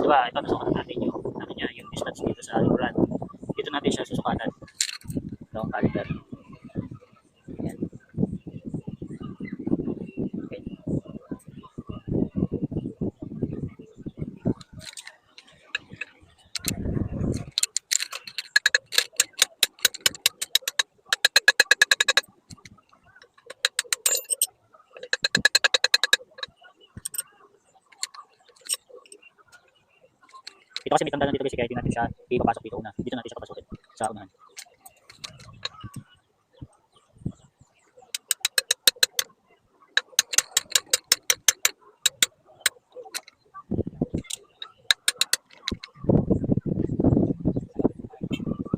Diba, ito nasukatan natin yung, ano niya, yung distance dito sa likuran. Dito natin siya susukatan. Ito ang caliper. Ayan. Okay. Ito kasi may tanda dito guys, kaya hindi natin siya ipapasok dito una. Dito natin siya papasukin sa unahan.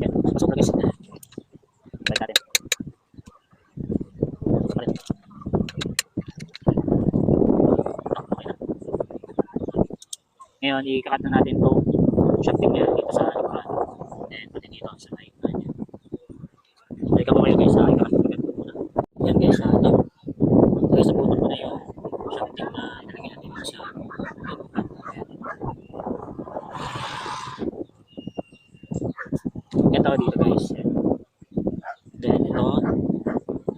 Yan, pasok na guys. Balik natin. Pasok na rin. Okay na. Ngayon, i-cut na natin itong shafting niya dito sa likuran. And pati dito sa height na niya. Balikan ko kayo guys, i-cut ko muna. Yan guys, ito. Guys, naputol ko na yung shafting na nilagyan natin sa likuran. Ito dito guys. Then ito,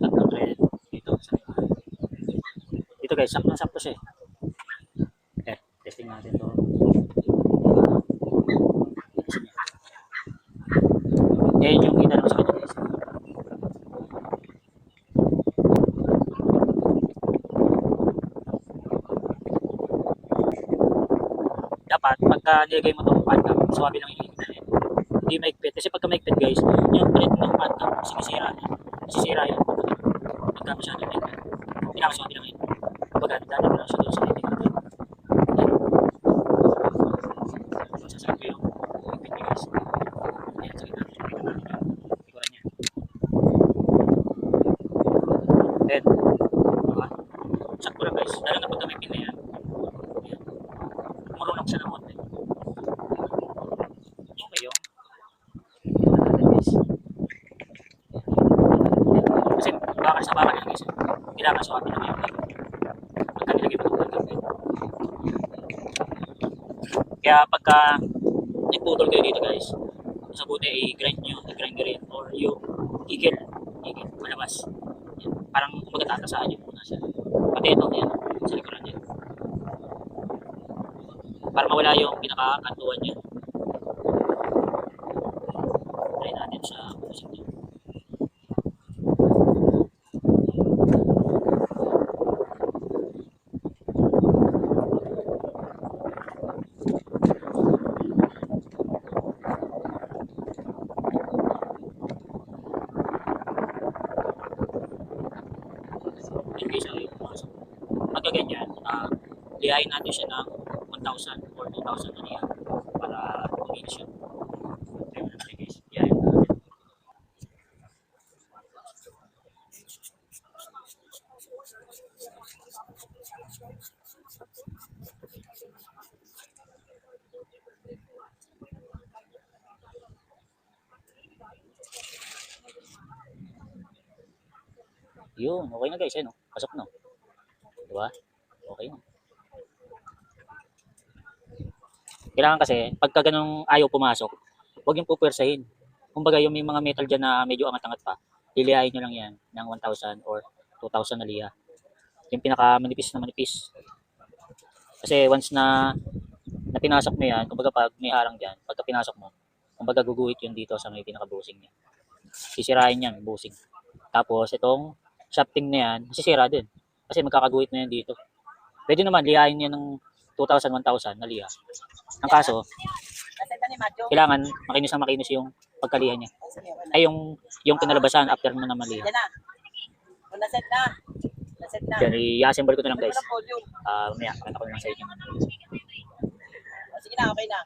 tatlong thread dito sa likuran. Dito guys, sakto-sakto siya eh. Testing natin to. Yan yung kita naman sa kanya guys. Dapat pagka nilagay mo itong pan cap, suwabe lang yung hihigit. Hindi maigpit. Kasi pagka maigpit guys, yung thread ng pan cap, sinisira niya. Sisira yun. Pagka masyado maigpit. Pinakasuwabe lang yun. Pagka dali mo lang siya doon sa hitting natin. Sasakit ko yung maigpit niya guys. Ayan, sa gitna. Ikutan natin yung likuran niya. Then, sakto lang guys. Lalo na pagka may pin na yan. Marunong siya ng konti. Okay yung natin guys. Kasi bakal sa bakal yan guys. Kailangan suwabi naman yung pagka nilagay mo itong pagka. Kaya pagka nagputol kayo dito guys, sa buti i-grind nyo, i-grind rin or yung igil malabas. Yan. Parang magtatasaan nyo muna siya. Pati ito yan sa likuran niya. Para mawala yung pinakakantuan niya. Try natin sa music niya. Yan guys, ay pumasok. Pagka ganyan, lihain natin siya ng 1,000 or 2,000 na niya para tuminis siya. Try mo natin guys. Lihain natin. Yun, okay na guys, no? Pasok na. Diba? Okay na. Kailangan kasi, pagka ganung ayaw pumasok, huwag yung pupwersahin. Kumbaga yung may mga metal dyan na medyo angat-angat pa, lilihain nyo lang yan ng 1,000 or 2,000 na liha. Yung pinaka manipis na manipis. Kasi once na pinasok mo yan, kumbaga pag may harang dyan, pagka pinasok mo, kumbaga guguhit yun dito sa may pinaka-busing niya. Sisirain yan, busing. Tapos itong shafting na yan, masisira din. Kasi magkakaguhit na yan dito. Pwede naman, lihain yan ng 2,000, 1,000 na liha. Ang kaso, kailangan makinis yung pagkaliha niya. Ay, yung pinalabasan after mo na maliha. Naset na. Naset na. Yan, i-assemble ko na lang guys. Mamaya, kanta ko na lang sa inyo. Sige na, okay na.